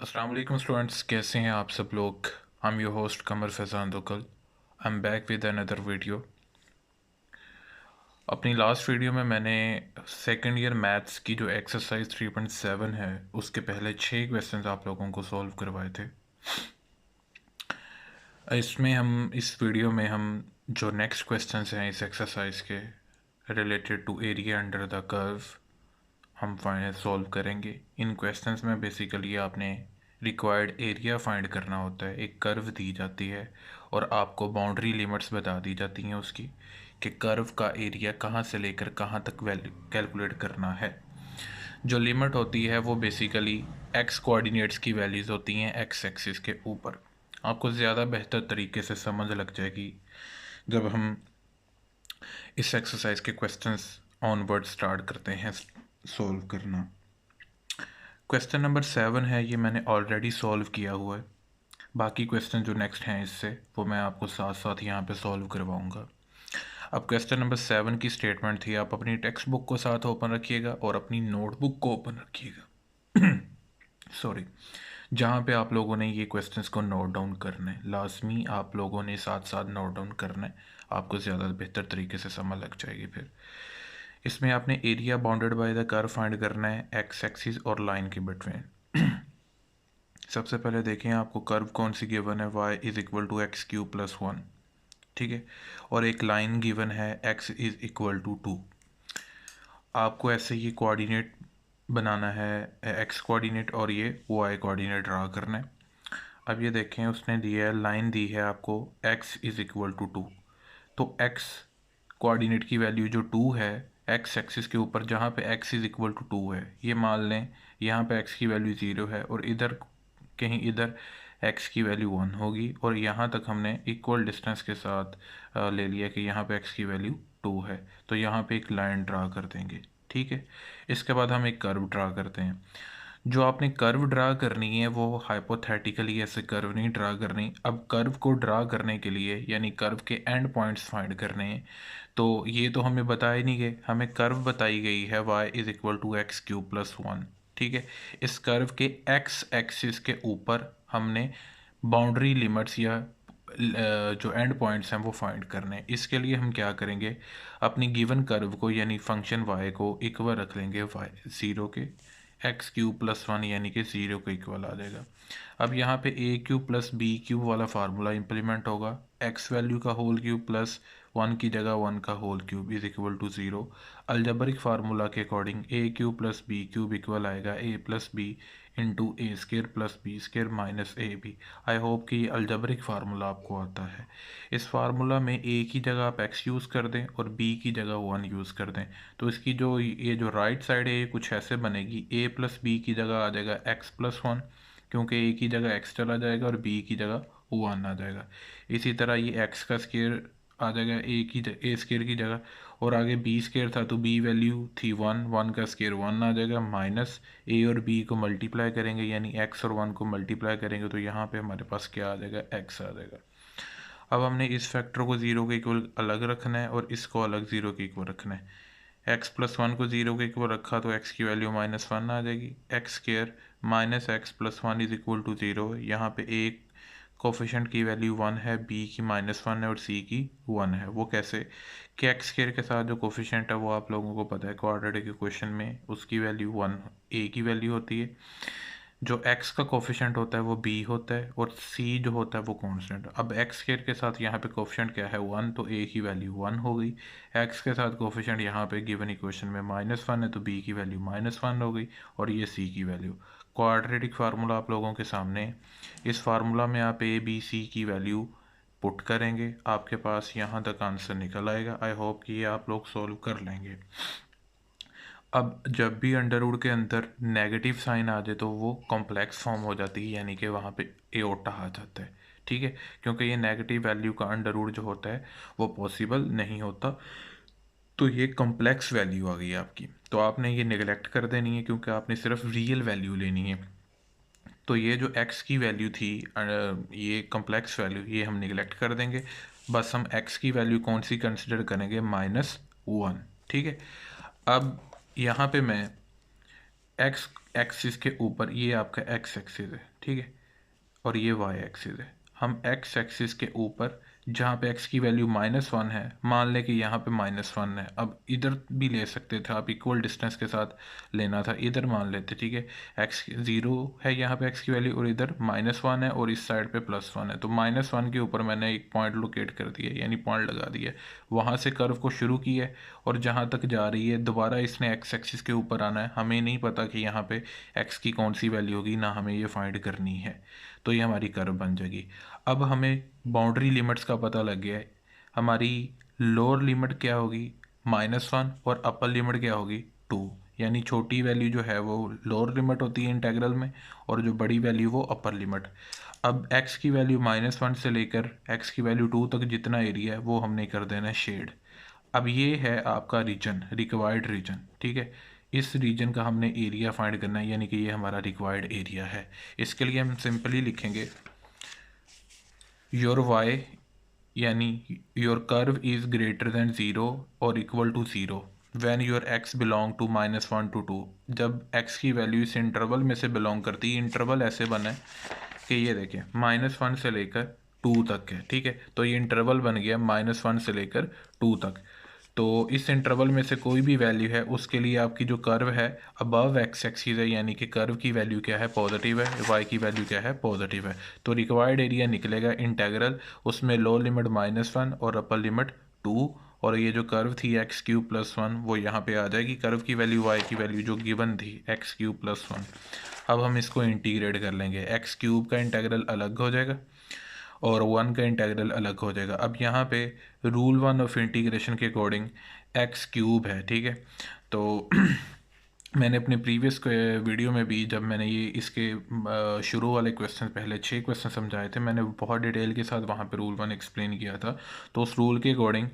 अस्सलाम वालेकुम स्टूडेंट्स, कैसे हैं आप सब लोग। I am your host Qamar Faizan Dukal. I am back with another video. अपनी लास्ट वीडियो में मैंने सेकंड ईयर मैथ्स की जो एक्सरसाइज 3.7 है उसके पहले 6 क्वेश्चंस आप लोगों को सॉल्व करवाए थे। इस वीडियो में हम जो नेक्स्ट क्वेश्चंस हैं इस एक्सरसाइज के related to area under the curve हम सॉल्व करेंगे। इन क्वेश्चंस में बेसिकली आपने रिक्वायर्ड एरिया फाइंड करना होता है। एक कर्व दी जाती है और आपको बाउंड्री लिमिट्स बता दी जाती हैं उसकी, कि कर्व का एरिया कहाँ से लेकर कहाँ तक वैल्यू कैलकुलेट करना है। जो लिमिट होती है वो बेसिकली एक्स कोऑर्डिनेट्स की वैल्यूज़ होती हैं एक्स एक्सिस के ऊपर। आपको ज़्यादा बेहतर तरीके से समझ लग जाएगी जब हम इस एक्सरसाइज के क्वेश्चंस ऑनवर्ड स्टार्ट करते हैं सॉल्व करना। क्वेश्चन नंबर 7 है, ये मैंने ऑलरेडी सॉल्व किया हुआ है। बाकी क्वेश्चन जो नेक्स्ट हैं इससे वो मैं आपको साथ साथ यहाँ पे सॉल्व करवाऊँगा। अब क्वेश्चन नंबर 7 की स्टेटमेंट थी, आप अपनी टेक्स्ट बुक को साथ ओपन रखिएगा और अपनी नोटबुक को ओपन रखिएगा सॉरी, जहाँ पे आप लोगों ने ये क्वेश्चंस को नोट डाउन करना है। लाजमी आप लोगों ने साथ साथ नोट डाउन करना है, आपको ज़्यादा बेहतर तरीके से समझ लग जाएगी। फिर इसमें आपने area bounded by the curve find करना है एक्स एक्सिस और लाइन के बिटवीन। सबसे पहले देखें आपको कर्व कौन सी गिवन है, y is equal to x cube plus 1, ठीक है। और एक लाइन गिवन है x इज़ इक्वल टू 2। आपको ऐसे ये कोऑर्डिनेट बनाना है, x कोऑर्डिनेट और ये y कोऑर्डिनेट ड्रा करना है। अब ये देखें उसने दिया है, लाइन दी है आपको x इज़ इक्वल टू 2। तो x कोऑर्डिनेट की वैल्यू जो 2 है x एक्सिस के ऊपर, जहाँ पे x इज़ इक्वल टू 2 है, ये मान लें यहाँ पे x की वैल्यू 0 है और इधर कहीं इधर x की वैल्यू 1 होगी और यहाँ तक हमने इक्वल डिस्टेंस के साथ ले लिया कि यहाँ पे x की वैल्यू 2 है। तो यहाँ पे एक लाइन ड्रा कर देंगे, ठीक है। इसके बाद हम एक कर्व ड्रा करते हैं। जो आपने कर्व ड्रा करनी है वो हाइपोथेटिकली ऐसे कर्व नहीं ड्रा करनी। अब कर्व को ड्रा करने के लिए यानी कर्व के एंड पॉइंट्स फाइंड करने हैं, तो ये तो हमें बताए नहीं गए, हमें कर्व बताई गई है y is equal to x cube plus 1, ठीक है। इस कर्व के x एक्सिस के ऊपर हमने बाउंड्री लिमिट्स या जो एंड पॉइंट्स हैं वो फाइंड करने हैं। इसके लिए हम क्या करेंगे, अपनी गिवन कर्व को यानी फंक्शन y को इक्वल रख लेंगे y 0 के, एक्स क्यूब प्लस 1 यानी कि 0 के इक्वल आ जाएगा। अब यहाँ पे A cube plus B cube वाला फार्मूला इंप्लीमेंट होगा, एक्स वैल्यू का होल क्यूब प्लस 1 की जगह 1 का whole cube is equal to 0। Algebraic formula के according A cube plus B cube equal आएगा A plus B into A square plus B square minus A B. I hope कि ये algebraic formula आपको आता है। इस फार्मूला में ए की जगह आप एक्स यूज़ कर दें और बी की जगह 1 यूज़ कर दें, तो इसकी जो ये जो राइट साइड है ये कुछ ऐसे बनेगी, ए प्लस बी की जगह आ जाएगा एक्स प्लस 1, क्योंकि ए की जगह एक्स चला जाएगा और बी की जगह 1 आ जाएगा। इसी तरह ये एक्स का स्केयर आ जाएगा ए स्केयर की जगह, और आगे बी स्केयर था तो बी वैल्यू थी 1, 1 का स्केयर 1 आ जाएगा, माइनस ए और बी को मल्टीप्लाई करेंगे यानी एक्स और 1 को मल्टीप्लाई करेंगे तो यहाँ पे हमारे पास क्या आ जाएगा, एक्स आ जाएगा। अब हमने इस फैक्टर को 0 के इक्वल अलग रखना है और इसको अलग 0 के इक्वल रखना है। एक्स प्लस 1 को 0 के इक्वल रखा तो एक्स की वैल्यू माइनस 1 आ जाएगी, x square minus x plus 1 is equal to 0 है। यहाँ पे एक कोफिशेंट की वैल्यू 1 है, बी की -1 है और सी की 1 है। वो कैसे कि एक्स स्केयर के साथ जो कोफिशेंट है वो आप लोगों को पता है क्वाड्रेटिक इक्वेशन में उसकी वैल्यू 1 ए की वैल्यू होती है, जो x का कोफिशेंट होता है वो b होता है और c जो होता है वो कांस्टेंट। अब x स्केयर के साथ यहाँ पे कोफिशेंट क्या है 1, तो a की वैल्यू 1 हो गई। x के साथ कोफिशेंट यहाँ पे गिवन इक्वेशन में -1 है तो b की वैल्यू -1 हो गई और ये c की वैल्यू। क्वाड्रेटिक फार्मूला आप लोगों के सामने, इस फार्मूला में आप a b c की वैल्यू पुट करेंगे, आपके पास यहाँ तक आंसर निकल आएगा। आई होप कि ये आप लोग सोल्व कर लेंगे। अब जब भी अंडरवुड के अंदर नेगेटिव साइन आ जाए तो वो कॉम्प्लेक्स फॉर्म हो जाती है, यानी कि वहाँ पे एओटा आ जाता है, ठीक है। क्योंकि ये नेगेटिव वैल्यू का अंडरवुड जो होता है वो पॉसिबल नहीं होता, तो ये कॉम्प्लेक्स वैल्यू आ गई आपकी, तो आपने ये निगलेक्ट कर देनी है क्योंकि आपने सिर्फ रियल वैल्यू लेनी है। तो ये जो x की वैल्यू थी ये कॉम्प्लेक्स वैल्यू, ये हम निगलेक्ट कर देंगे। बस हम x की वैल्यू कौन सी कंसिडर करेंगे, -1, ठीक है। अब यहाँ पे मैं एक्स एक्सिस के ऊपर ये आपका एक्स एक्सिस है, ठीक है, और ये वाई एक्सिस है। हम एक्स एक्सिस के ऊपर जहाँ पे एक्स की वैल्यू -1 है, मान लें कि यहाँ पे -1 है, अब इधर भी ले सकते थे आप, इक्वल डिस्टेंस के साथ लेना था, इधर मान लेते, ठीक है। एक्स 0 है यहाँ पे एक्स की वैल्यू, और इधर -1 है, और इस साइड पे +1 है, तो -1 के ऊपर मैंने एक पॉइंट लोकेट कर दिया, यानी पॉइंट लगा दिया, वहाँ से कर्व को शुरू किया और जहाँ तक जा रही है दोबारा इसने एक्स एक्सिस के ऊपर आना है। हमें नहीं पता कि यहाँ पे एक्स की कौन सी वैल्यू होगी, ना हमें ये फाइंड करनी है, तो ये हमारी कर्व बन जाएगी। अब हमें बाउंड्री लिमिट्स का पता लग गया है। हमारी लोअर लिमिट क्या होगी, -1, और अपर लिमिट क्या होगी, 2, यानी छोटी वैल्यू जो है वो लोअर लिमिट होती है इंटेग्रल में, और जो बड़ी वैल्यू वो अपर लिमिट। अब x की वैल्यू -1 से लेकर x की वैल्यू 2 तक जितना एरिया है वो हमने कर देना है शेड। अब ये है आपका रीजन, रिक्वायर्ड रीजन, ठीक है। इस रीजन का हमने एरिया फाइंड करना है, यानी कि ये हमारा रिक्वायर्ड एरिया है। इसके लिए हम सिंपली लिखेंगे योर y, यानी your curve is greater than 0 और equal to 0 when your x belong to -1 to 2। जब x की वैल्यू इस इंटरवल में से बिलोंग करती है, इंटरवल ऐसे बना है कि ये देखें -1 से लेकर 2 तक है, ठीक है, तो ये इंटरवल बन गया -1 से लेकर 2 तक। तो इस इंटरवल में से कोई भी वैल्यू है उसके लिए आपकी जो कर्व है अबव एक्स एक्सिस है, यानी कि कर्व की वैल्यू क्या है, पॉजिटिव है, वाई की वैल्यू क्या है, पॉजिटिव है, तो रिक्वायर्ड एरिया निकलेगा इंटेग्रल, उसमें लोअर लिमिट -1 और अपर लिमिट 2, और ये जो कर्व थी x³ + 1 वो यहाँ पे आ जाएगी, कर्व की वैल्यू वाई की वैल्यू जो गिवन थी x³ + 1। अब हम इसको इंटीग्रेट कर लेंगे, x³ का इंटेग्रल अलग हो जाएगा और 1 का इंटेग्रल अलग हो जाएगा। अब यहाँ पे रूल 1 ऑफ इंटीग्रेशन के अकॉर्डिंग x³ है, ठीक है। तो मैंने अपने प्रीवियस वीडियो में भी, जब मैंने ये इसके शुरू वाले क्वेश्चन, पहले 6 क्वेश्चन समझाए थे, मैंने बहुत डिटेल के साथ वहाँ पे रूल 1 एक्सप्लेन किया था। तो उस रूल के अकॉर्डिंग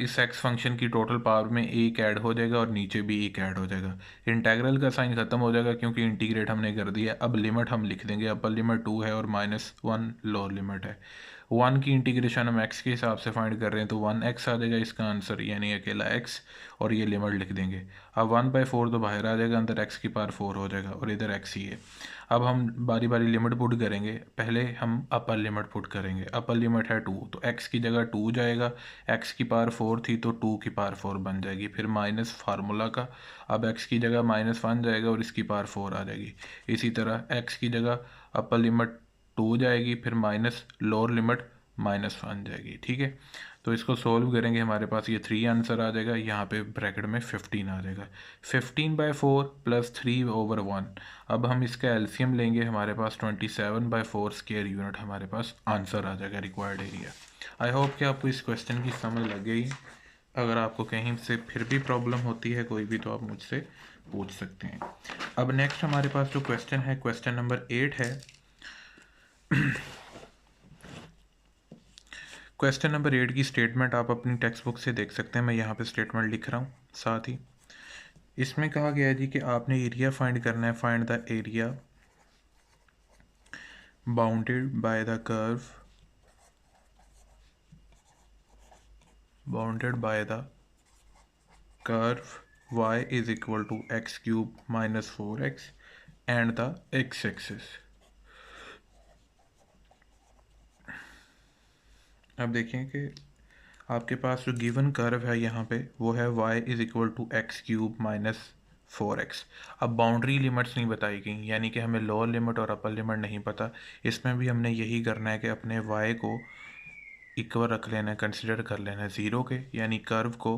इस x फंक्शन की टोटल पावर में एक ऐड हो जाएगा और नीचे भी एक ऐड हो जाएगा। इंटेग्रल का साइन ख़त्म हो जाएगा क्योंकि इंटीग्रेट हमने कर दिया। अब लिमिट हम लिख देंगे, अपर लिमिट 2 है और -1 लोअर लिमिट है। 1 की इंटीग्रेशन हम x के हिसाब से फाइंड कर रहे हैं, तो 1x आ जाएगा इसका आंसर, यानी अकेला x, और ये लिमिट लिख देंगे। अब 1/4 तो बाहर आ जाएगा, अंदर x की पावर 4 हो जाएगा और इधर x ही है। अब हम बारी बारी लिमिट पुट करेंगे, पहले हम अपर लिमिट पुट करेंगे। अपर लिमिट है 2, तो x की जगह 2 जाएगा, x की पावर 4 थी तो 2 की पावर 4 बन जाएगी, फिर माइनस फार्मूला का, अब x की जगह -1 जाएगा और इसकी पावर 4 आ जाएगी। इसी तरह x की जगह अपर लिमिट 2 जाएगी, फिर माइनस लोअर लिमिट -1 जाएगी, ठीक है। तो इसको सोल्व करेंगे, हमारे पास ये 3 आंसर आ जाएगा, यहाँ पे ब्रैकेट में 15 आ जाएगा। 15/4 + 3/1। अब हम इसका एलसीएम लेंगे, हमारे पास 27/4 स्क्वायर यूनिट हमारे पास आंसर आ जाएगा, रिक्वायर्ड एरिया। आई होप कि आपको इस क्वेश्चन की समझ लग गई। अगर आपको कहीं से फिर भी प्रॉब्लम होती है कोई भी, तो आप मुझसे पूछ सकते हैं। अब नेक्स्ट हमारे पास जो क्वेश्चन है, क्वेश्चन नंबर 8 है। क्वेश्चन नंबर 8 की स्टेटमेंट आप अपनी टेक्स्ट बुक से देख सकते हैं, मैं यहाँ पे स्टेटमेंट लिख रहा हूँ साथ ही। इसमें कहा गया है जी कि आपने एरिया फाइंड करना है, find the area bounded by the curve, bounded by the curve y is equal to x³ - 4x and the x axis. अब देखें कि आपके पास जो गिवन कर्व है यहाँ पे वो है y is equal to x³ - 4x। अब बाउंड्री लिमिट्स नहीं बताई गई, यानी कि हमें लोअर लिमिट और अपर लिमिट नहीं पता। इसमें भी हमने यही करना है कि अपने y को इक्वल रख लेना है, कंसिडर कर लेना है 0 के, यानी कर्व को,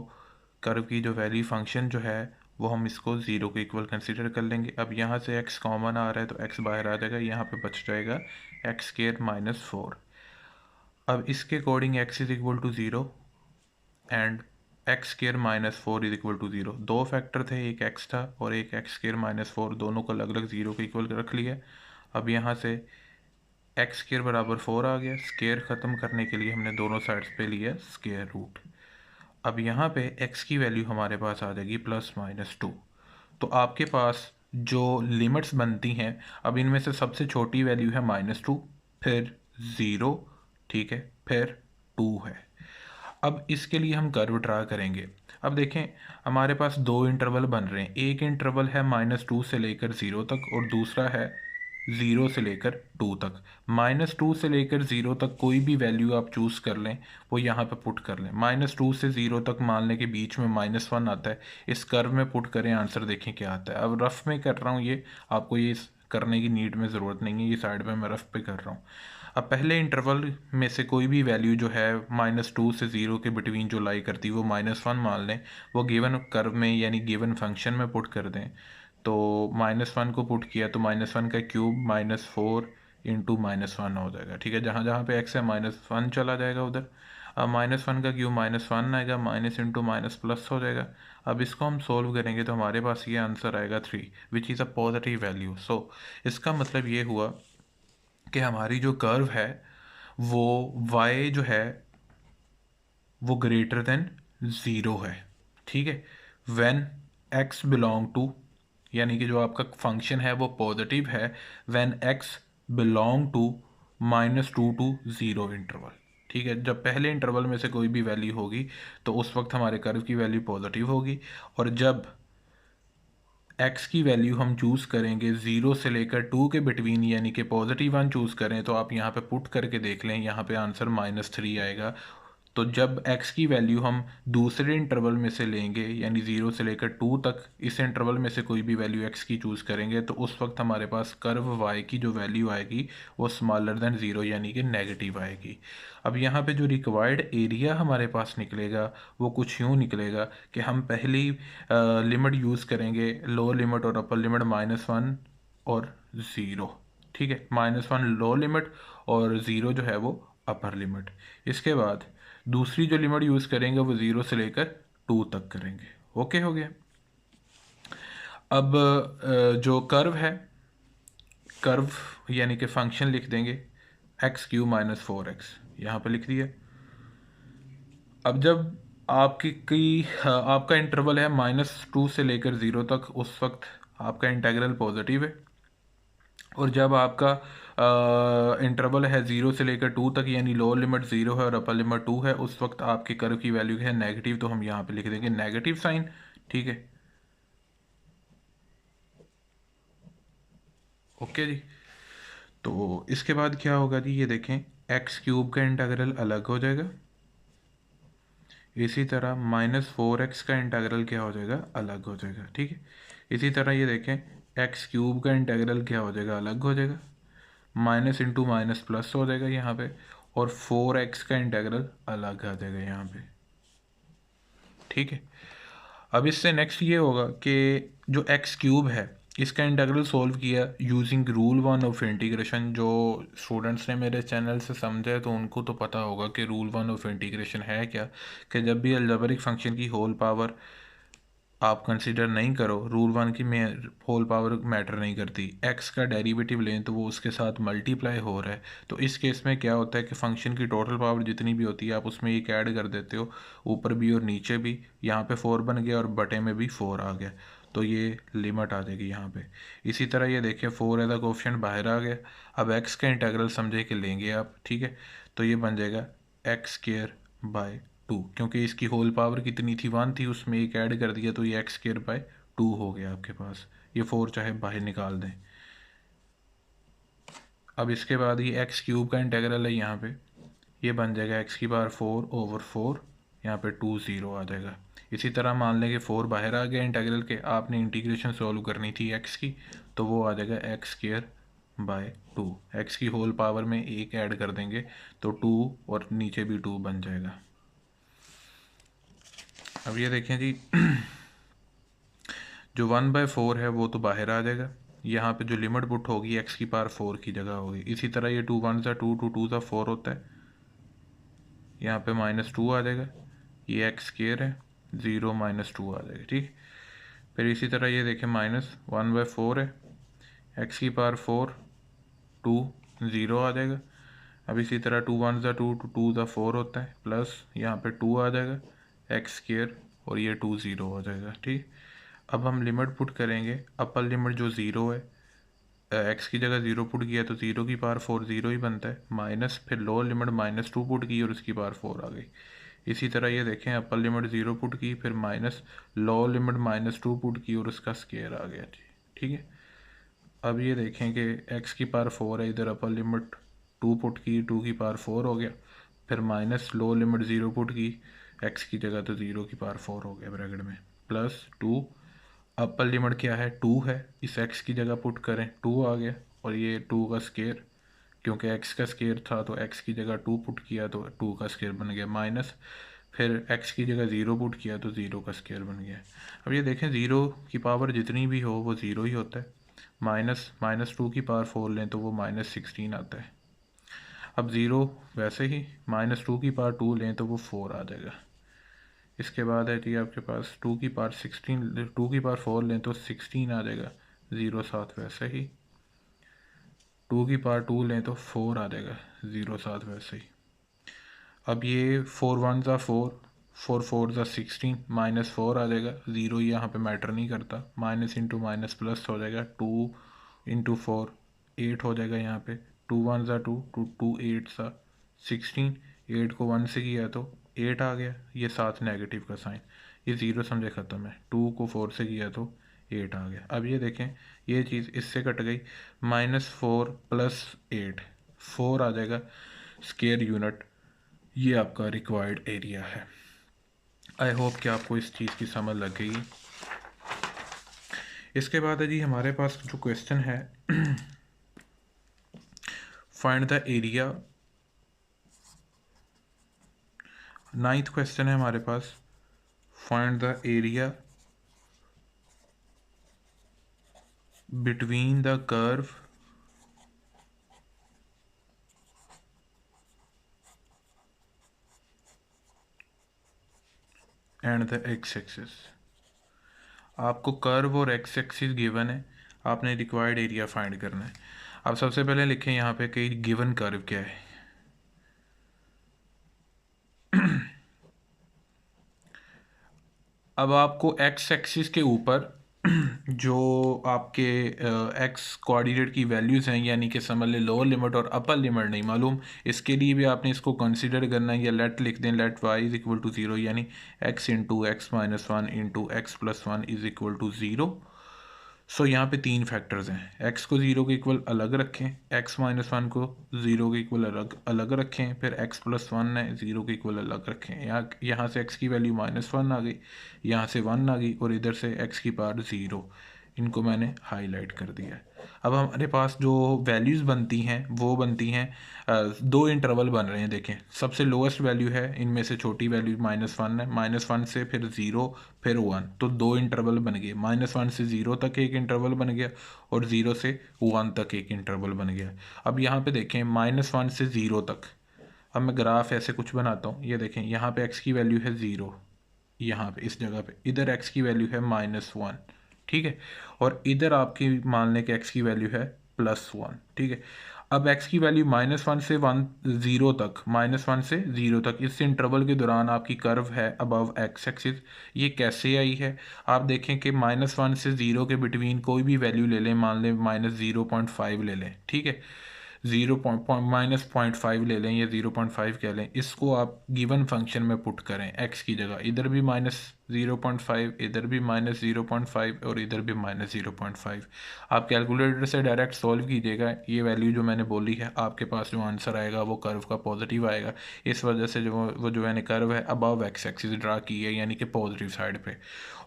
कर्व की जो वैल्यू फंक्शन जो है वो हम इसको 0 के इक्वल कंसिडर कर लेंगे। अब यहाँ से x कॉमन आ रहा है तो x बाहर आ जाएगा, यहाँ पे बच जाएगा x² - 4। अब इसके according x is equal to 0 and x² - 4 is equal to 0। दो फैक्टर थे, एक x था और एक x² - 4, दोनों को अलग अलग 0 के इक्वल रख लिया। अब यहाँ से x² = 4 आ गया, स्केयर ख़त्म करने के लिए हमने दोनों साइड्स पे लिया स्केयर रूट। अब यहाँ पे x की वैल्यू हमारे पास आ जाएगी +-2। तो आपके पास जो लिमिट्स बनती हैं, अब इनमें से सबसे छोटी वैल्यू है -2, फिर 0, ठीक है, फिर 2 है। अब इसके लिए हम कर्व ड्रा करेंगे। अब देखें हमारे पास दो इंटरवल बन रहे हैं, एक इंटरवल है -2 से लेकर 0 तक और दूसरा है 0 से लेकर 2 तक। -2 से लेकर 0 तक कोई भी वैल्यू आप चूज़ कर लें, वो यहाँ पे पुट कर लें। -2 से 0 तक मान लें कि बीच में -1 आता है, इस कर्व में पुट करें, आंसर देखें क्या आता है। अब रफ में कर रहा हूँ ये, आपको ये करने की नीड में ज़रूरत नहीं है, ये साइड पे मैं रफ पे कर रहा हूँ। अब पहले इंटरवल में से कोई भी वैल्यू जो है -2 से 0 के बिटवीन जो लाई करती है वो -1 मान लें, वो गिवन कर्व में यानी गिवन फंक्शन में पुट कर दें। तो -1 को पुट किया तो -1 का क्यूब -4 इंटू -1 हो जाएगा। ठीक है, जहाँ जहाँ पे x है -1 चला जाएगा उधर। अब -1 का क्यूब -1 आएगा, माइनस इंटू माइनस प्लस हो जाएगा। अब इसको हम सोल्व करेंगे तो हमारे पास ये आंसर आएगा 3 which is a positive value. So इसका मतलब ये हुआ कि हमारी जो कर्व है वो y जो है वो ग्रेटर देन 0 है। ठीक है, व्हेन x बिलोंग टू, यानी कि जो आपका फंक्शन है वो पॉजिटिव है when x belong to -2 to 0 interval. ठीक है, जब पहले इंटरवल में से कोई भी वैल्यू होगी तो उस वक्त हमारे कर्व की वैल्यू पॉजिटिव होगी, और जब x की वैल्यू हम चूज़ करेंगे 0 से लेकर 2 के बिटवीन, यानी कि +1 चूज़ करें, तो आप यहाँ पे पुट करके देख लें, यहाँ पे आंसर -3 आएगा। तो जब x की वैल्यू हम दूसरे इंटरवल में से लेंगे यानी 0 से लेकर 2 तक, इस इंटरवल में से कोई भी वैल्यू x की चूज़ करेंगे तो उस वक्त हमारे पास कर्व y की जो वैल्यू आएगी वो स्मॉलर देन 0 यानी कि नेगेटिव आएगी। अब यहाँ पे जो रिक्वायर्ड एरिया हमारे पास निकलेगा वो कुछ यूँ निकलेगा कि हम पहली लिमिट यूज़ करेंगे, लोअर लिमिट और अपर लिमिट -1 और 0। ठीक है, -1 लोअर लिमिट और 0 जो है वो अपर लिमिट। इसके बाद दूसरी जो लिमिट यूज़ करेंगे वो 0 से लेकर 2 तक करेंगे। ओके हो गया। अब जो कर्व है, कर्व यानी कि फंक्शन लिख देंगे x³ - 4x, यहाँ पे लिख दिया। अब जब आपका इंटरवल है -2 से लेकर 0 तक, उस वक्त आपका इंटेग्रल पॉजिटिव है, और जब आपका इंटरवल है 0 से लेकर 2 तक यानी लोअर लिमिट 0 है और अपर लिमिट 2 है, उस वक्त आपके कर्व की वैल्यू है नेगेटिव, तो हम यहाँ पे लिख देंगे नेगेटिव साइन। ठीक है, ओके जी। तो इसके बाद क्या होगा जी, ये देखें x³ का इंटीग्रल अलग हो जाएगा, इसी तरह -4x का इंटीग्रल क्या हो जाएगा, अलग हो जाएगा। ठीक है, इसी तरह ये देखें x³ का इंटीग्रल क्या हो जाएगा, अलग हो जाएगा, माइनस इंटू माइनस प्लस हो जाएगा यहाँ पे, और 4x का इंटीग्रल अलग आ जाएगा यहाँ पे। ठीक है, अब इससे नेक्स्ट ये होगा कि जो x³ है इसका इंटीग्रल सॉल्व किया यूजिंग रूल 1 ऑफ इंटीग्रेशन। जो स्टूडेंट्स ने मेरे चैनल से समझा है तो उनको तो पता होगा कि रूल 1 ऑफ इंटीग्रेशन है क्या, कि जब भी अलजेब्रिक फंक्शन की होल पावर आप कंसीडर नहीं करो, रूल 1 की में होल पावर मैटर नहीं करती, x का डेरिवेटिव लें तो वो उसके साथ मल्टीप्लाई हो रहा है, तो इस केस में क्या होता है कि फंक्शन की टोटल पावर जितनी भी होती है आप उसमें एक ऐड कर देते हो, ऊपर भी और नीचे भी। यहाँ पे 4 बन गया और बटे में भी 4 आ गया, तो ये लिमिट आ जाएगी यहाँ पे। इसी तरह ये देखिए 4 एज अ कोफिशिएंट बाहर आ गया। अब x का इंटीग्रल समझे कि लेंगे आप, ठीक है, तो ये बन जाएगा x²/2, क्योंकि इसकी होल पावर कितनी थी, 1 थी, उसमें एक ऐड कर दिया तो ये x²/2 हो गया आपके पास। ये 4 चाहे बाहर निकाल दें। अब इसके बाद ये x³ का इंटीग्रल है यहाँ पे, ये बन जाएगा x⁴/4, यहाँ पे 2 0 आ जाएगा। इसी तरह मान लें कि 4 बाहर आ गया इंटीग्रल के, आपने इंटीग्रेशन सॉल्व करनी थी x की, तो वो आ जाएगा x²/2, x की होल पावर में एक ऐड कर देंगे तो 2 और नीचे भी 2 बन जाएगा। अब ये देखें जी जो 1/4 है वो तो बाहर आ जाएगा, यहाँ पे जो लिमिट पुट होगी x⁴ की जगह होगी। इसी तरह ये 2 1 2 2 2 4 होता है, यहाँ पे -2 आ जाएगा, ये x² है, 0 -2 आ जाएगा। ठीक, फिर इसी तरह ये देखें -1/4 है, x⁴ 2 0 आ जाएगा। अब इसी तरह 2 1 2 2 4 होता है, प्लस यहाँ पे 2 आ जाएगा x² और ये 2 0 हो जाएगा। ठीक, अब हम लिमिट पुट करेंगे, अपर लिमिट जो 0 है, x की जगह 0 पुट किया तो 0⁴ 0 ही बनता है, माइनस फिर लोअर लिमिट -2 पुट की और उसकी पावर 4 आ गई। इसी तरह ये देखें अपर लिमिट 0 पुट की, फिर माइनस लोअर लिमिट -2 पुट की और उसका स्केयर आ गया जी। ठीक है, अब ये देखें कि x की पावर 4 है, इधर अपर लिमिट 2 पुट की, 2 की पावर 4 हो गया, फिर माइनस लोअर लिमिट 0 पुट की, x की जगह तो 0 की पावर 4 हो गया ब्रैकेट में, प्लस 2 अपर लिमिट क्या है 2 है, इस x की जगह पुट करें 2 आ गया, और ये 2 का स्केयर, क्योंकि x का स्केयर था तो x की जगह 2 पुट किया तो 2 का स्केयर बन गया, माइनस फिर x की जगह 0 पुट किया तो 0 का स्केयर बन गया। अब ये देखें 0 की पावर जितनी भी हो वो 0 ही होता है, -2 की पावर 4 लें तो वो -16 आता है। अब 0 वैसे ही -2 की पावर 2 लें तो वो 4 आ जाएगा। इसके बाद है जी आपके पास 2 की पावर 4 लें तो 16 आ जाएगा, 0 साथ वैसे ही, 2 की पावर 2 लें तो 4 आ जाएगा, 0 साथ वैसे ही। अब ये 4 1 ज़ा 4, 4 4 ज़ा 16, -4 आ जाएगा, 0 यहाँ पे मैटर नहीं करता, माइनस इंटू माइनस प्लस हो जाएगा, 2 इंटू 4 8 हो जाएगा यहाँ पे, 2 1 ज़ा 2, 2 8 सा 16, 8 को 1 से किया तो 8 आ गया, ये साथ नेगेटिव का साइन, ये 0 समझे ख़त्म है, 2 को 4 से किया तो 8 आ गया। अब ये देखें ये चीज़ इससे कट गई, -4 प्लस 8 4 आ जाएगा स्केयर यूनिट, ये आपका रिक्वायर्ड एरिया है। आई होप कि आपको इस चीज़ की समझ लग गई। इसके बाद है जी हमारे पास जो क्वेश्चन है find the area, 9th question है हमारे पास, find the area between the curve and the X axis. आपको कर्व और एक्स एक्सिस गिवन है, आपने रिक्वायर्ड एरिया फाइंड करना है। अब सबसे पहले लिखें यहाँ पे कि गिवन कर्व क्या है। अब आपको एक्स एक्सिस के ऊपर जो आपके एक्स कोऑर्डिनेट की वैल्यूज़ हैं, यानी कि समझ ले लोअर लिमिट और अपर लिमिट नहीं मालूम, इसके लिए भी आपने इसको कंसीडर करना है, या लेट लिख दें, let y is equal to 0, यानी x into x minus 1 into x plus 1 is equal to 0। So यहाँ पे 3 फैक्टर्स हैं, x को 0 के इक्वल अलग रखें, x माइनस 1 को 0 के इक्वल अलग रखें, फिर x प्लस 1 है 0 के इक्वल अलग रखें। यहाँ से x की वैल्यू -1 आ गई, यहाँ से 1 आ गई, और इधर से x की पावर 0, इनको मैंने हाईलाइट कर दिया है। अब हमारे पास जो वैल्यूज़ बनती हैं वो बनती हैं, दो इंटरवल बन रहे हैं। देखें सबसे लोएस्ट वैल्यू है इनमें से, छोटी वैल्यू -1 है, -1 से फिर 0 फिर 1, तो दो इंटरवल बन गए, -1 से 0 तक एक इंटरवल बन गया और 0 से 1 तक एक इंटरवल बन गया। अब यहाँ पे देखें -1 से 0 तक, अब मैं ग्राफ ऐसे कुछ बनाता हूँ, ये देखें यहाँ पे x की वैल्यू है 0, यहाँ पे इस जगह पे, इधर x की वैल्यू है -1, ठीक है, और इधर आपकी मान लें कि x की वैल्यू है +1, ठीक है। अब x की वैल्यू -1 से 0 तक, -1 से 0 तक, इस इंटरवल के दौरान आपकी कर्व है अबव x एक्सिस। ये कैसे आई है, आप देखें कि -1 से 0 के बिटवीन कोई भी वैल्यू ले लें, मान लें -0.5 ले लें, ठीक है, -0.5 ले लें या 0.5 कह लें, इसको आप गिवन फंक्शन में पुट करें x की जगह, इधर भी -0.5, इधर भी -0.5 और इधर भी -0.5। आप कैलकुलेटर से डायरेक्ट सॉल्व कीजिएगा, ये वैल्यू जो मैंने बोली है आपके पास जो आंसर आएगा वो कर्व का पॉजिटिव आएगा। इस वजह से जो मैंने कर्व है अबव एक्स एक्सिस ड्रा की है, यानी कि पॉजिटिव साइड पे।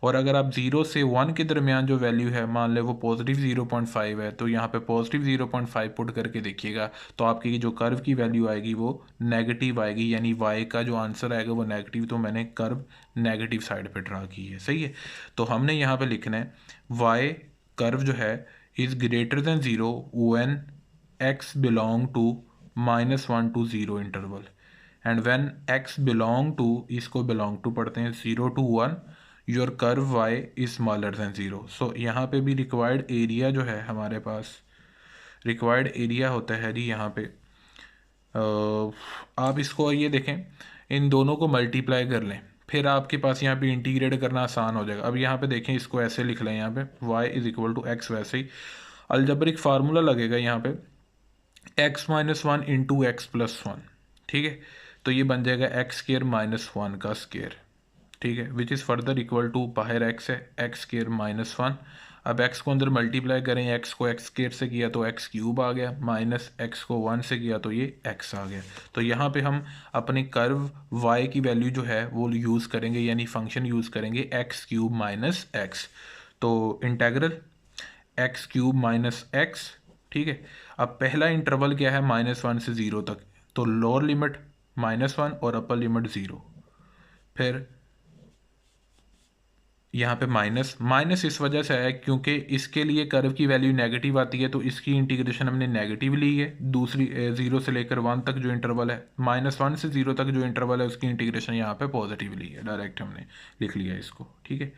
और अगर आप 0 से 1 के दरमियान जो वैल्यू है, मान लें वो पॉजिटिव 0.5 है, तो यहाँ पे पॉजिटिव 0.5 पुट करके देखिएगा तो आपकी जो कर्व की वैल्यू आएगी वो नेगेटिव आएगी, यानी y का जो आंसर आएगा वो नेगेटिव, तो मैंने कर्व नेगेटिव साइड पे ड्रा की है, सही है। तो हमने यहाँ पे लिखना है y कर्व जो है is greater than 0 when x belong to -1 to 0 interval, and when x belong to, इसको बिलोंग टू पढ़ते हैं 0 to 1, your curve y is smaller than 0। So यहाँ पे भी रिक्वायर्ड एरिया जो है हमारे पास, रिक्वायर्ड एरिया होता है जी यहाँ पे, आप इसको ये देखें, इन दोनों को मल्टीप्लाई कर लें, फिर आपके पास यहाँ पे इंटीग्रेट करना आसान हो जाएगा। अब यहाँ पे देखें, इसको ऐसे लिख लें, यहाँ पे y is equal to x, वैसे ही अलजबरिक फार्मूला लगेगा यहाँ पे x -1 इंटू एक्स प्लस 1, ठीक है। तो ये बन जाएगा एक्स स्केयर माइनस वन का स्केयर, ठीक है, which is further equal to, बाहर एक्स है, एक्स स्केयर माइनस वन। अब एक्स को अंदर मल्टीप्लाई करें, एक्स को एक्स स्केयर से किया तो एक्स क्यूब आ गया, माइनस एक्स को वन से किया तो ये एक्स आ गया। तो यहाँ पे हम अपनी कर्व वाई की वैल्यू जो है वो यूज़ करेंगे, यानी फंक्शन यूज़ करेंगे एक्स क्यूब माइनस एक्स। तो integral x cube minus x, ठीक है। अब पहला इंटरवल क्या है, माइनस वन से ज़ीरो तक, तो लोअर लिमिट माइनस वन और अपर लिमिट ज़ीरो। फिर यहाँ पे माइनस, माइनस इस वजह से आया क्योंकि इसके लिए कर्व की वैल्यू नेगेटिव आती है, तो इसकी इंटीग्रेशन हमने नेगेटिव ली है। दूसरी जीरो से लेकर वन तक जो इंटरवल है, माइनस वन से जीरो तक जो इंटरवल है उसकी इंटीग्रेशन यहाँ पे पॉजिटिव ली है, डायरेक्ट हमने लिख लिया इसको, ठीक है।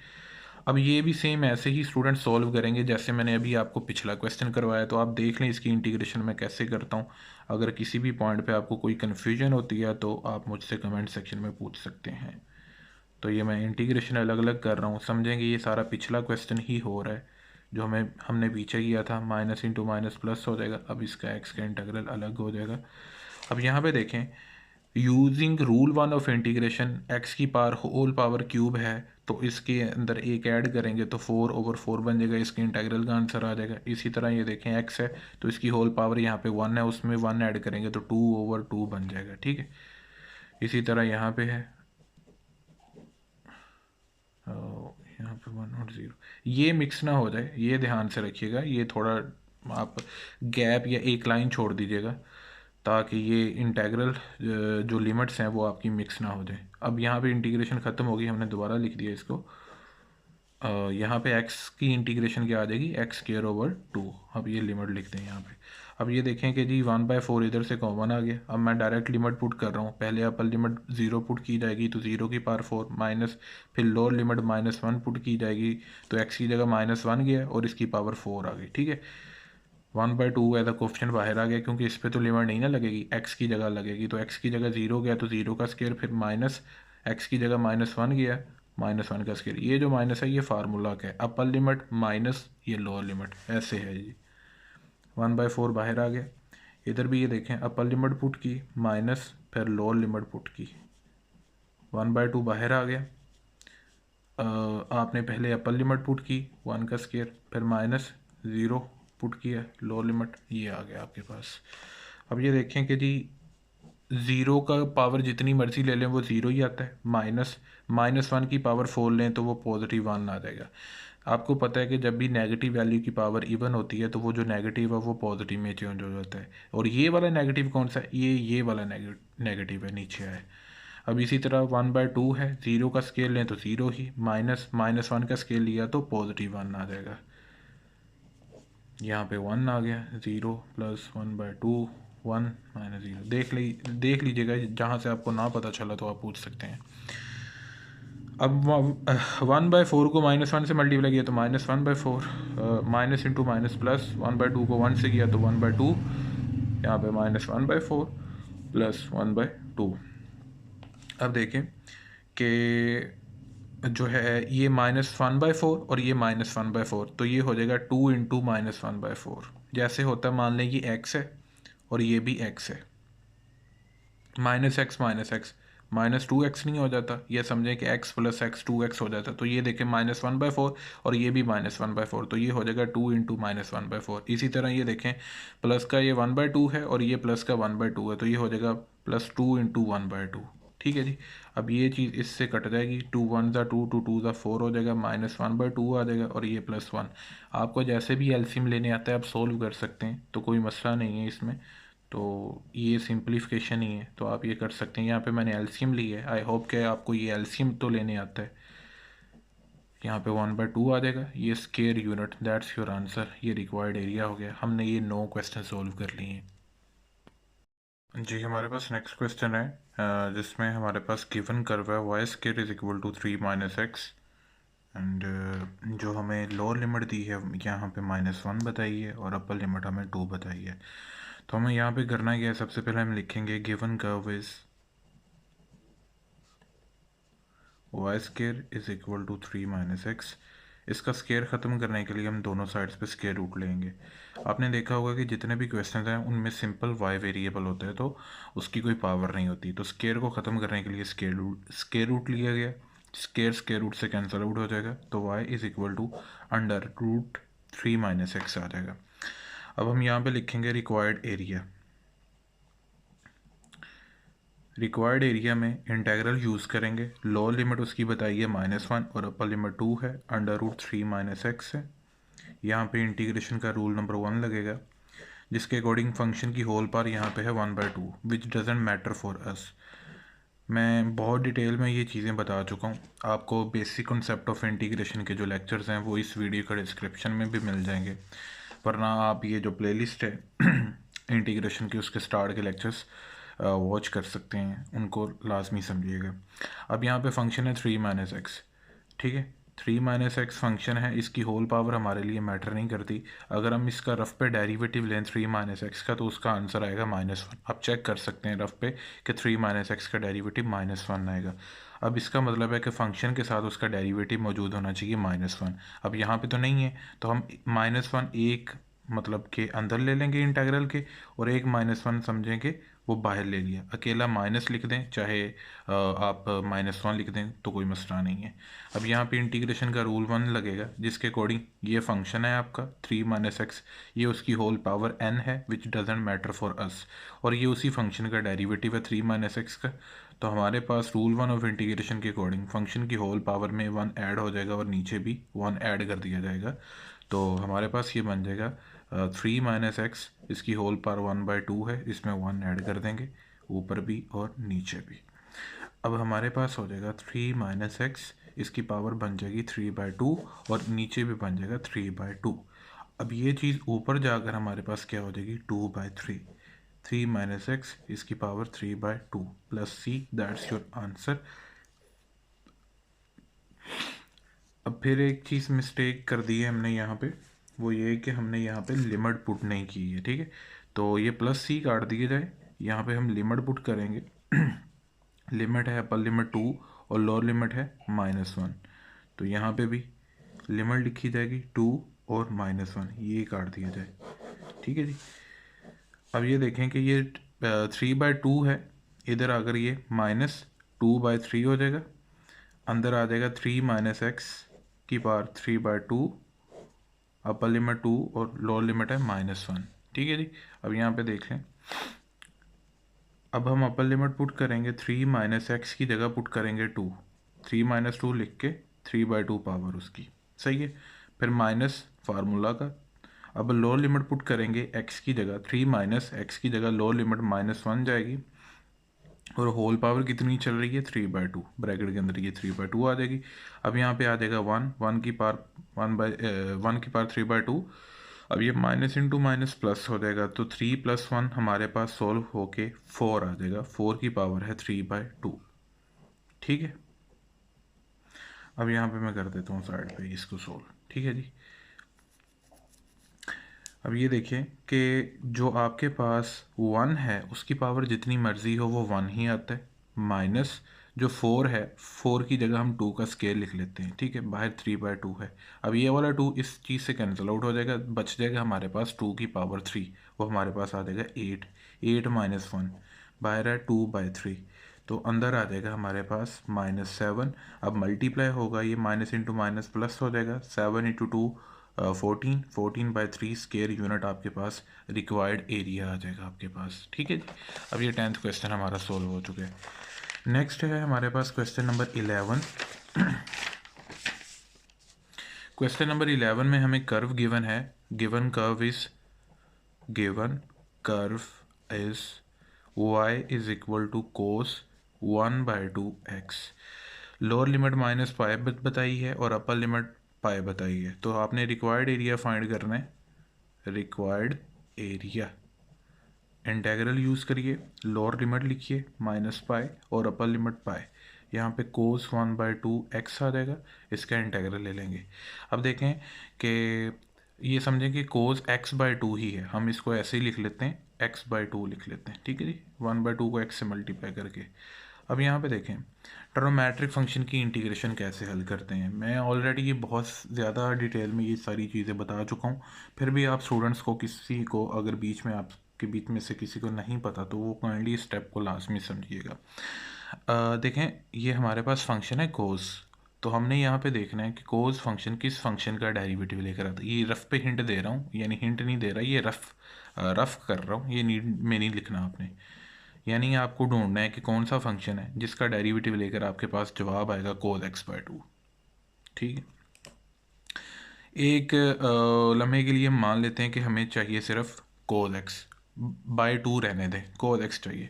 अब ये भी सेम ऐसे ही स्टूडेंट सॉल्व करेंगे जैसे मैंने अभी आपको पिछला क्वेश्चन करवाया, तो आप देख लें इसकी इंटीग्रेशन मैं कैसे करता हूँ। अगर किसी भी पॉइंट पे आपको कोई कन्फ्यूजन होती है तो आप मुझसे कमेंट सेक्शन में पूछ सकते हैं। तो ये मैं इंटीग्रेशन अलग अलग कर रहा हूँ, समझेंगे ये सारा पिछला क्वेश्चन ही हो रहा है जो हमने पीछे किया था, माइनस इंटू माइनस प्लस हो जाएगा। अब इसका एक्स का इंटीग्रल अलग हो जाएगा। अब यहाँ पे देखें, using rule one of integration, x की पावर होल पावर क्यूब है तो इसके अंदर एक ऐड करेंगे तो 4/4 बन जाएगा, इसके इंटीग्रल का आंसर आ जाएगा। इसी तरह ये देखें, एक्स है तो इसकी होल पावर यहाँ पे वन है, उसमें वन ऐड करेंगे तो 2/2 बन जाएगा, ठीक है। इसी तरह यहाँ पे है, यहाँ पे वन और ज़ीरो, ये मिक्स ना हो जाए, ये ध्यान से रखिएगा। ये थोड़ा आप गैप या एक लाइन छोड़ दीजिएगा ताकि ये इंटेग्रल जो लिमिट्स हैं वो आपकी मिक्स ना हो जाए। अब यहाँ पे इंटीग्रेशन ख़त्म होगी, हमने दोबारा लिख दिया इसको। यहाँ पे x की इंटीग्रेशन क्या आ जाएगी, एक्स स्क्वायर ओवर टू। अब ये लिमिट लिखते हैं यहाँ पे। अब ये देखें कि जी 1/4 इधर से कॉमन आ गया। अब मैं डायरेक्ट लिमिट पुट कर रहा हूँ, पहले अपर लिमिट ज़ीरो पुट की जाएगी तो ज़ीरो की पावर 4 माइनस, फिर लोअर लिमिट -1 पुट की जाएगी तो x की जगह -1 गया और इसकी पावर 4 आ गई, ठीक है। 1/2 एज अ क्वेश्चन बाहर आ गया क्योंकि इस पर तो लिमिट नहीं ना लगेगी, x की जगह लगेगी। तो x की जगह ज़ीरो गया तो ज़ीरो का स्क्वायर, फिर माइनस एक्स की जगह -1 गया, -1 का स्क्वायर। ये जो माइनस है ये फार्मूला का है, अपर लिमिट माइनस ये लोअर लिमिट, ऐसे है जी। 1/4 बाहर आ गया। इधर भी ये देखें, अपर लिमिट पुट की माइनस, फिर लोअर लिमिट पुट की, 1/2 बाहर आ गया। आपने पहले अपर लिमिट पुट की 1 का स्क्वायर, फिर माइनस ज़ीरो पुट किया, लोअर लिमिट, ये आ गया आपके पास। अब ये देखें कि जी ज़ीरो का पावर जितनी मर्जी ले लें वो ज़ीरो ही आता है, -1 की पावर 4 लें तो वो पॉजिटिव 1 आ जाएगा। आपको पता है कि जब भी नेगेटिव वैल्यू की पावर इवन होती है तो वो जो नेगेटिव है वो पॉजिटिव में चेंज हो जाता है। और ये वाला नेगेटिव कौन सा है, ये वाला नेगेटिव है, नीचे है। अब इसी तरह 1/2 है, ज़ीरो का स्केल लें तो ज़ीरो ही, -1 का स्केल लिया तो पॉजिटिव 1 आ जाएगा। यहाँ पे 1 आ गया, 0 + 1/2, 1 - 0। देख लीजिएगा, जहाँ से आपको ना पता चला तो आप पूछ सकते हैं। अब 1/4 को -1 से मल्टीप्लाई किया तो -1/4, माइनस इंटू माइनस प्लस, 1/2 को 1 से किया तो 1/2, यहाँ पे -1/4 + 1/2। अब देखें कि जो है ये -1/4 और ये -1/4, तो ये हो जाएगा 2 × -1/4। जैसे होता है, मान लें ये x है और ये भी x है, -x -2x नहीं हो जाता, ये समझें कि x + x 2x हो जाता। तो ये देखें -1/4 और ये भी -1/4, तो ये हो जाएगा 2 × -1/4। इसी तरह ये देखें, प्लस का ये 1/2 है और ये प्लस का 1/2 है, तो ये हो जाएगा +2 × 1/2, ठीक है जी। अब ये चीज़ इससे कट जाएगी, 2 × 1 = 2, 2 × 2 = 4 हो जाएगा, -1/2 आ जाएगा और ये +1। आपको जैसे भी एलसीएम लेने आता है आप सोल्व कर सकते हैं, तो कोई मसला नहीं है इसमें। तो ये सिंप्लीफिकेशन ही है, तो आप ये कर सकते हैं। यहाँ पे मैंने एलसीएम ली है, आई होप कि आपको ये एलसीएम तो लेने आता है। यहाँ पे 1/2 आ जाएगा, ये square unit, that's your answer. ये रिक्वायर्ड एरिया हो गया, हमने ये 9 क्वेश्चन सोल्व कर लिए हैं जी। हमारे पास नेक्स्ट क्वेश्चन है जिसमें हमारे पास गिवन कर्व है y square is equal to 3 - x and जो हमें लोअर लिमिट दी है यहाँ पे -1 बताई है और अपर लिमिट हमें 2 बताई है। तो हमें यहाँ पे करना क्या है, सबसे पहले हम लिखेंगे given curve is y square is equal to 3 - x। इसका स्केयर ख़त्म करने के लिए हम दोनों साइड्स पे स्केयर रूट लेंगे। आपने देखा होगा कि जितने भी क्वेश्चन हैं उनमें सिंपल y वेरिएबल होता है, तो उसकी कोई पावर नहीं होती। तो स्केयर को ख़त्म करने के लिए स्केयर रूट लिया गया। स्केयर रूट से कैंसिल आउट हो जाएगा, तो y is equal to under root 3 minus X आ जाएगा। अब हम यहाँ पे लिखेंगे रिक्वायर्ड एरिया। रिक्वायर्ड एरिया में इंटेग्रल यूज़ करेंगे। लोअर लिमिट उसकी बताई है -1 और अपर लिमिट 2 है, अंडर रूट 3 माइनस एक्स है। यहाँ पे इंटीग्रेशन का रूल नंबर 1 लगेगा, जिसके अकॉर्डिंग फंक्शन की होल पावर यहाँ पे है 1/2, which doesn't matter for us. मैं बहुत डिटेल में ये चीज़ें बता चुका हूँ आपको। बेसिक कॉन्सेप्ट ऑफ इंटीग्रेशन के जो लेक्चर्स हैं वो इस वीडियो का डिस्क्रिप्शन में भी मिल जाएंगे, वरना आप ये जो प्लेलिस्ट है इंटीग्रेशन की उसके स्टार्ट के लेक्चर्स वॉच कर सकते हैं, उनको लाजमी समझिएगा। अब यहाँ पे फंक्शन है 3 माइनस एक्स, ठीक है। 3 माइनस एक्स फंक्शन है, इसकी होल पावर हमारे लिए मैटर नहीं करती। अगर हम इसका रफ पे डेरिवेटिव लें 3 माइनस एक्स का, तो उसका आंसर आएगा -1। आप चेक कर सकते हैं रफ पे कि 3 माइनस एक्स का डेरिवेटिव -1 आएगा। अब इसका मतलब है कि फ़ंक्शन के साथ उसका डेरिवेटिव मौजूद होना चाहिए -1। अब यहाँ पे तो नहीं है, तो हम -1 एक मतलब के अंदर ले लेंगे इंटीग्रल के, और एक -1 समझेंगे वो बाहर ले लिया। अकेला माइनस लिख दें, चाहे आप -1 लिख दें, तो कोई मसला नहीं है। अब यहाँ पे इंटीग्रेशन का रूल 1 लगेगा, जिसके अकॉर्डिंग ये फंक्शन है आपका 3 माइनस एक्स, ये उसकी होल पावर n है, which doesn't matter for us, और ये उसी फंक्शन का डेरिवेटिव है 3 माइनस एक्स का। तो हमारे पास रूल 1 ऑफ इंटीग्रेशन के अकॉर्डिंग फंक्शन की होल पावर में 1 ऐड हो जाएगा और नीचे भी 1 ऐड कर दिया जाएगा। तो हमारे पास ये बन जाएगा 3 माइनस एक्स, इसकी होल पावर 1/2 है, इसमें 1 ऐड कर देंगे ऊपर भी और नीचे भी। अब हमारे पास हो जाएगा 3 माइनस एक्स, इसकी पावर बन जाएगी 3/2 और नीचे भी बन जाएगा 3/2। अब ये चीज़ ऊपर जाकर हमारे पास क्या हो जाएगी 2/3। 3 माइनस एक्स, इसकी power 3/2 plus c, that's your answer. अब फिर एक चीज़ मिस्टेक कर दी है हमने यहाँ पे, वो ये है कि हमने यहाँ पे लिमिट पुट नहीं की है, ठीक है। तो ये प्लस c काट दिया जाए, यहाँ पे हम लिमिट पुट करेंगे। लिमिट है अपर लिमिट 2 और लोअर लिमिट है -1, तो यहाँ पे भी लिमिट लिखी जाएगी 2 और -1, ये काट दिया जाए, ठीक है जी। अब ये देखें कि ये 3/2 है, इधर अगर ये -2/3 हो जाएगा, अंदर आ जाएगा 3 माइनस एक्स की पावर 3/2, अपर लिमिट 2 और लोअर लिमिट है -1, ठीक है जी। अब यहाँ पे देख लें, अब हम अपर लिमिट पुट करेंगे, 3 माइनस एक्स की जगह पुट करेंगे 2, 3 माइनस 2 लिख के 3/2 पावर उसकी, सही है। फिर माइनस फार्मूला का, अब लोअर लिमिट पुट करेंगे एक्स की जगह, 3 माइनस एक्स की जगह लोअर लिमिट -1 जाएगी, और होल पावर कितनी चल रही है 3/2, ब्रैकेट के अंदर ये 3/2 आ जाएगी। अब यहाँ पे आ जाएगा 1 की पावर 1 की पावर 3/2। अब ये माइनस इंटू माइनस प्लस हो जाएगा, तो 3 + 1 हमारे पास सोल्व होके 4 आ जाएगा, 4 की पावर है 3/2, ठीक है। अब यहाँ पे मैं कर देता हूँ साइड पे इसको सोल्व, ठीक है जी। अब ये देखिए कि जो आपके पास 1 है उसकी पावर जितनी मर्जी हो वो 1 ही आता है, माइनस जो 4 है, 4 की जगह हम 2 का स्केयर लिख लेते हैं, ठीक है। बाहर 3/2 है, अब ये वाला 2 इस चीज़ से कैंसिल आउट हो जाएगा, बच जाएगा हमारे पास 2 की पावर 3, वो हमारे पास आ जाएगा 8, 8 - 1, बाहर है 2/3, तो अंदर आ जाएगा हमारे पास -7। अब मल्टीप्लाई होगा, ये माइनस इंटू माइनस प्लस हो जाएगा, 7 × 2 14, 14/3 स्केयर यूनिट आपके पास रिक्वायर्ड एरिया आ जाएगा आपके पास, ठीक है जी। अब ये 10th क्वेश्चन हमारा सोल्व हो चुका है। नेक्स्ट है हमारे पास क्वेश्चन नंबर 11। क्वेश्चन नंबर 11 में हमें कर्व गिवन है, given curve is y is equal to cos 1/2x। Lower limit -पाई बताई है और अपर लिमिट पाई बताई है, तो आपने रिक्वायर्ड एरिया फाइंड करना है। रिक्वायर्ड एरिया, इंटेग्रल यूज़ करिए, लोअर लिमिट लिखिए -पाई और अपर लिमिट पाई, यहाँ पे cos 1/2x आ जाएगा, इसका इंटेग्रल ले लेंगे। अब देखें कि ये समझें कि cos x/2 ही है, हम इसको ऐसे ही लिख लेते हैं, x/2 लिख लेते हैं, ठीक है जी, 1/2 को x से मल्टीप्लाई करके। अब यहाँ पे देखें ट्रिग्नोमेट्रिक फंक्शन की इंटीग्रेशन कैसे हल करते हैं। मैं ऑलरेडी ये बहुत ज़्यादा डिटेल में ये सारी चीज़ें बता चुका हूँ, फिर भी आप स्टूडेंट्स को किसी को अगर बीच में आपके बीच में से किसी को नहीं पता तो वो काइंडली स्टेप को लाजमी समझिएगा। देखें ये हमारे पास फंक्शन है कोस, तो हमने यहाँ पे देखना है कि कोस फंक्शन किस फंक्शन का डेरिवेटिव लेकर आता है। ये रफ पे हिंट दे रहा हूँ, यानी हिंट नहीं दे रहा, ये रफ कर रहा हूँ, ये नीड में नहीं लिखना आपने। यानी आपको ढूंढना है कि कौन सा फंक्शन है जिसका डेरिवेटिव लेकर आपके पास जवाब आएगा कोस x/2। ठीक है, एक लम्हे के लिए मान लेते हैं कि हमें चाहिए सिर्फ कोस x/2 रहने दें, कोस x चाहिए।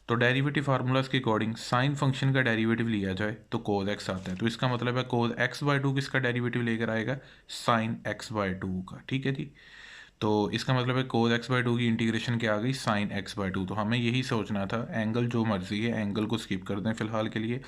तो डेरिवेटिव फार्मूलाज के अकॉर्डिंग साइन फंक्शन का डेरिवेटिव लिया जाए तो कोस x आता है, तो इसका मतलब है कोस x/2 किसका डेरिवेटिव लेकर आएगा, साइन x/2 का। ठीक है जी, तो इसका मतलब है कोस x/2 की इंटीग्रेशन क्या आ गई, साइन x/2। तो हमें यही सोचना था, एंगल जो मर्जी है एंगल को स्किप कर दें फिलहाल के लिए।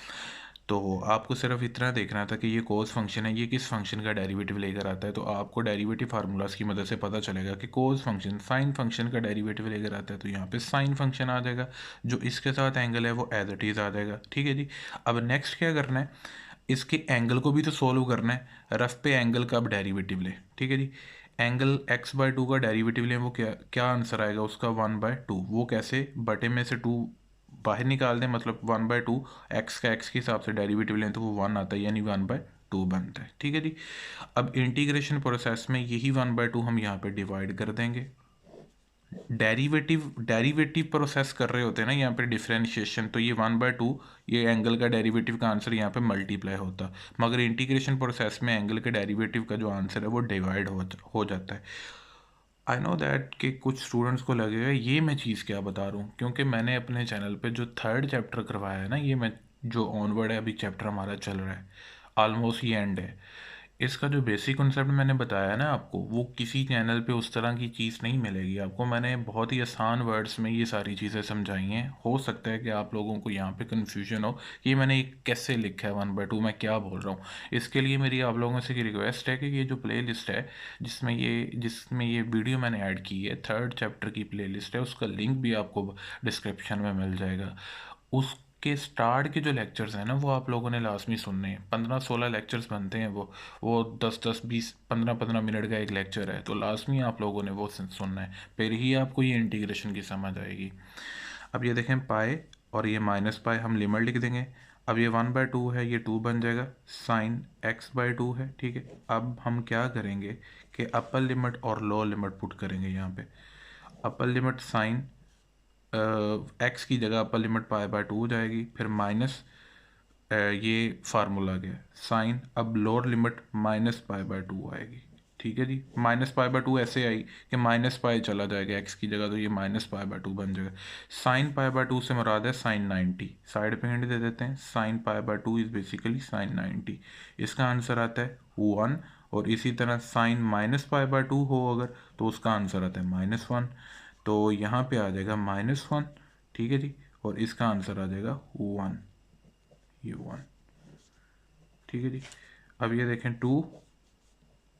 तो आपको सिर्फ इतना देखना था कि ये कोस फंक्शन है, ये किस फंक्शन का डेरिवेटिव लेकर आता है। तो आपको डेरिवेटिव फार्मूलाज की मदद से पता चलेगा कि कोस फंक्शन साइन फंक्शन का डेरिवेटिव लेकर आता है, तो यहाँ पे साइन फंक्शन आ जाएगा, जो इसके साथ एंगल है वो एज इट इज़ आ जाएगा। ठीक है जी, अब नेक्स्ट क्या करना है, इसके एंगल को भी तो सोल्व करना है। रफ पे एंगल का अब डेरिवेटिव ले। ठीक है जी, एंगल x/2 का डेरिवेटिव लें, वो क्या क्या आंसर आएगा उसका, 1/2। वो कैसे, बटे में से 2 बाहर निकाल दें, मतलब 1/2, x का x के हिसाब से डेरिवेटिव लें तो वो 1 आता है, यानी 1/2 बनता है। ठीक है जी, अब इंटीग्रेशन प्रोसेस में यही 1/2 हम यहाँ पे डिवाइड कर देंगे। डेरिवेटिव प्रोसेस कर रहे होते हैं ना यहाँ पे डिफरेंशिएशन, तो ये 1/2 ये एंगल का डेरिवेटिव का आंसर यहाँ पे मल्टीप्लाई होता, मगर इंटीग्रेशन प्रोसेस में एंगल के डेरिवेटिव का जो आंसर है वो डिवाइड हो जाता है। आई नो दैट कि कुछ स्टूडेंट्स को लगेगा ये मैं चीज़ क्या बता रहा हूँ, क्योंकि मैंने अपने चैनल पे जो 3rd चैप्टर करवाया है ना, ये मैं जो ऑनवर्ड है अभी चैप्टर हमारा चल रहा है, ऑलमोस्ट ये एंड है। इसका जो बेसिक कॉन्सेप्ट मैंने बताया ना आपको, वो किसी चैनल पे उस तरह की चीज़ नहीं मिलेगी आपको। मैंने बहुत ही आसान वर्ड्स में ये सारी चीज़ें समझाई हैं। हो सकता है कि आप लोगों को यहाँ पे कन्फ्यूजन हो कि मैंने ये कैसे लिखा है 1/2, मैं क्या बोल रहा हूँ। इसके लिए मेरी आप लोगों से एक रिक्वेस्ट है कि ये जो प्ले लिस्ट है जिसमें ये वीडियो मैंने ऐड की है, 3rd चैप्टर की प्ले लिस्ट है, उसका लिंक भी आपको डिस्क्रिप्शन में मिल जाएगा। उसके स्टार्ट के जो लेक्चर्स हैं ना, वो आप लोगों ने लाजमी सुनने हैं। 15-16 लेक्चर्स बनते हैं, वो 10-10, 20, 15-15 मिनट का एक लेक्चर है, तो लाजमी आप लोगों ने वो सुनना है, फिर ही आपको ये इंटीग्रेशन की समझ आएगी। अब ये देखें पाए और ये माइनस पाए, हम लिमिट लिख देंगे। अब ये 1/2 है, ये 2 बन जाएगा, साइन x/2 है। ठीक है, अब हम क्या करेंगे कि अपर लिमिट और लोअर लिमिट पुट करेंगे यहाँ पे। अपर लिमिट साइन x की जगह अपर लिमिट पाई/2 हो जाएगी, फिर माइनस ये फार्मूला गया साइन, अब लोअर लिमिट माइनस पाई/2 आएगी। ठीक है जी, माइनस पाई/2 ऐसे आई कि माइनस पाई चला जाएगा x की जगह, तो ये माइनस पाई/2 बन जाएगा। साइन पाई/2 से मुराद है साइन 90, साइड पे हिंट दे देते हैं, साइन पाई/2 इज बेसिकली साइन 90। इसका आंसर आता है 1, और इसी तरह साइन माइनस पाई/2 हो अगर, तो उसका आंसर आता है -1। तो यहाँ पे आ जाएगा -1। ठीक है जी, और इसका आंसर आ जाएगा 1, ये 1। ठीक है जी, अब ये देखें 2,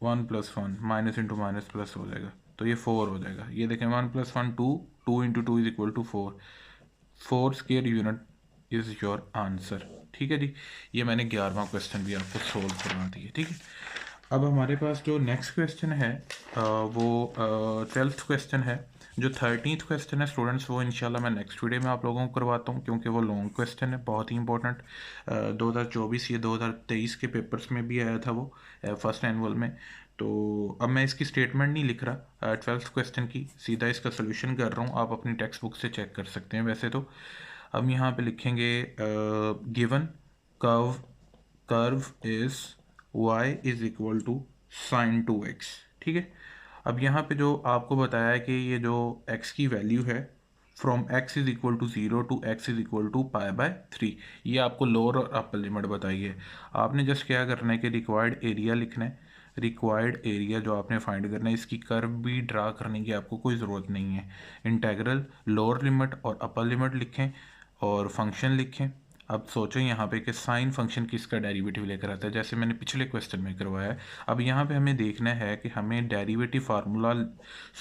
1 + 1, माइनस इंटू माइनस प्लस हो जाएगा, तो ये 4 हो जाएगा। ये देखें 1 + 1 2, 2 × 2 = 4, 4 square unit is your answer. ठीक है जी, ये मैंने 11वां क्वेश्चन भी आपको सोल्व करवा दिया। ठीक है, अब हमारे पास जो नेक्स्ट क्वेश्चन है वो 12th क्वेश्चन है। जो 13th क्वेश्चन है स्टूडेंट्स, वो इंशाल्लाह मैं नेक्स्ट वीडियो में आप लोगों को करवाता हूँ, क्योंकि वो लॉन्ग क्वेश्चन है, बहुत ही इंपॉर्टेंट। 2024 या 2023 के पेपर्स में भी आया था वो, फर्स्ट एनुअल में। तो अब मैं इसकी स्टेटमेंट नहीं लिख रहा 12th क्वेश्चन की, सीधा इसका सोल्यूशन कर रहा हूँ, आप अपनी टेक्स्ट बुक से चेक कर सकते हैं वैसे तो। अब यहाँ पे लिखेंगे given curve is y = sin 2x। ठीक है, अब यहाँ पे जो आपको बताया है कि ये जो x की वैल्यू है, फ्रॉम x = 0 to x = π/3, ये आपको लोअर और अपर लिमिट बताई है। आपने जस्ट क्या करना है कि रिक्वायर्ड एरिया लिखना है। रिक्वायर्ड एरिया जो आपने फाइंड करना है, इसकी कर्व भी ड्रा करने की आपको कोई ज़रूरत नहीं है। इंटेग्रल लोअर लिमिट और अपर लिमिट लिखें और फंक्शन लिखें। अब सोचो यहाँ पे कि साइन फंक्शन किसका डेरिवेटिव लेकर आता है, जैसे मैंने पिछले क्वेश्चन में करवाया है। अब यहाँ पे हमें देखना है कि हमें डेरिवेटिव फार्मूला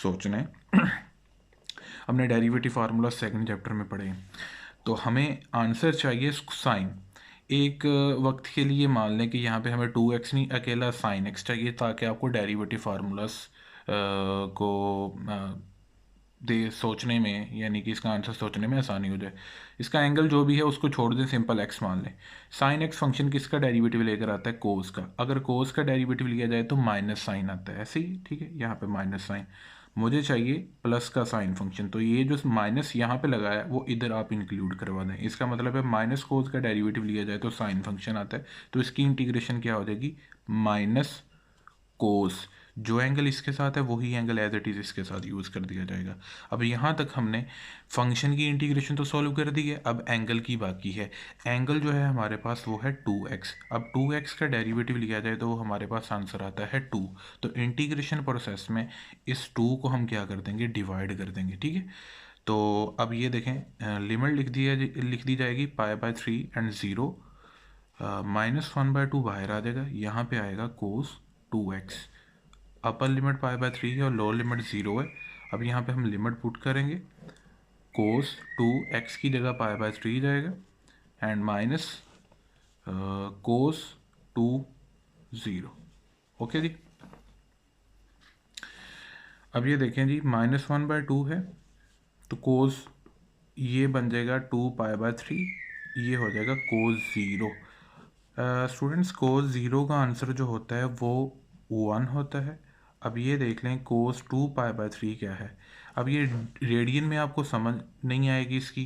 सोचना है। हमने डेरिवेटिव फार्मूला 2nd चैप्टर में पढ़े, तो हमें आंसर चाहिए साइन। एक वक्त के लिए मान लें कि यहाँ पे हमें 2x नहीं, अकेला साइन x चाहिए, ताकि आपको डेरिवेटिव फार्मूलास को दे सोचने में, यानी कि इसका आंसर सोचने में आसानी हो जाए। इसका एंगल जो भी है उसको छोड़ दें, सिंपल x मान लें। साइन x फंक्शन किसका डेरिवेटिव लेकर आता है? कोस का। अगर कोस का डेरिवेटिव लिया जाए तो माइनस साइन आता है, ऐसे ही, ठीक है, यहाँ पे माइनस साइन। मुझे चाहिए प्लस का साइन फंक्शन, तो ये जो माइनस यहाँ पे लगाया है वो इधर आप इंक्लूड करवा दें। इसका मतलब है माइनस कोस का डेरिवेटिव लिया जाए तो साइन फंक्शन आता है, तो इसकी इंटीग्रेशन क्या हो जाएगी? Minus cos. जो एंगल इसके साथ है वही एंगल एज इट इज़ इसके साथ यूज़ कर दिया जाएगा। अब यहाँ तक हमने फंक्शन की इंटीग्रेशन तो सॉल्व कर दी है, अब एंगल की बाकी है। एंगल जो है हमारे पास वो है 2x। अब 2x का डेरिवेटिव लिया जाए तो वो हमारे पास आंसर आता है 2। तो इंटीग्रेशन प्रोसेस में इस 2 को हम क्या कर देंगे? डिवाइड कर देंगे, ठीक है। तो अब ये देखें, लिमिट लिख दी जाएगी π/3 एंड 0। -1/2 बाहर आ जाएगा, यहाँ पे आएगा कोस 2x। अपर लिमिट π/3 है और लोअर लिमिट 0 है। अब यहाँ पे हम लिमिट पुट करेंगे, कोस 2x की जगह π/3 जाएगा एंड माइनस कोस 2 0। ओके जी। अब ये देखें जी, -1/2 है तो कोस ये बन जाएगा 2π/3, ये हो जाएगा कोस 0। स्टूडेंट्स, कोस 0 का आंसर जो होता है वो 1 होता है। अब ये देख लें कोस 2π/3 क्या है। अब ये रेडियन में आपको समझ नहीं आएगी इसकी,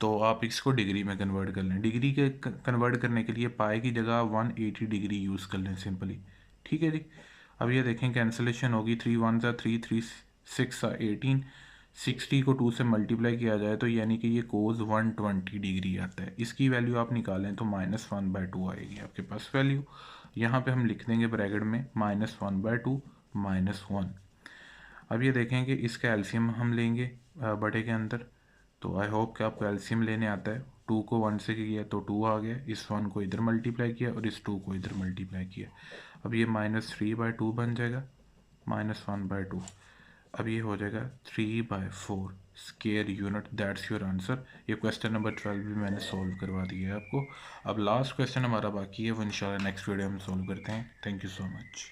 तो आप इसको डिग्री में कन्वर्ट कर लें। डिग्री के कन्वर्ट करने के लिए पाई की जगह 180 डिग्री यूज़ कर लें सिंपली, ठीक है जी। अब ये देखें कैंसिलेशन होगी, 3 1 3, 3 6 18, 60 को 2 से मल्टीप्लाई किया जाए तो यानी कि ये कोस 120 डिग्री आता है। इसकी वैल्यू आप निकालें तो -1/2 आएगी आपके पास वैल्यू। यहाँ पे हम लिख देंगे ब्रैकेट में -1/2 -1। अब ये देखें कि इसका एलसीएम हम लेंगे बटे के अंदर। तो आई होप कि आपको एलसीएम लेने आता है। 2 को 1 से किया तो 2 आ गया, इस 1 को इधर मल्टीप्लाई किया और इस 2 को इधर मल्टीप्लाई किया। अब ये -3/2 बन जाएगा, -1/2। अब ये हो जाएगा 3/4 square unit. That's your answer. ये क्वेश्चन नंबर 12 भी मैंने सॉल्व करवा दिया है आपको। अब लास्ट क्वेश्चन हमारा बाकी है, वो इंशाल्लाह नेक्स्ट वीडियो में सॉल्व करते हैं। Thank you so much.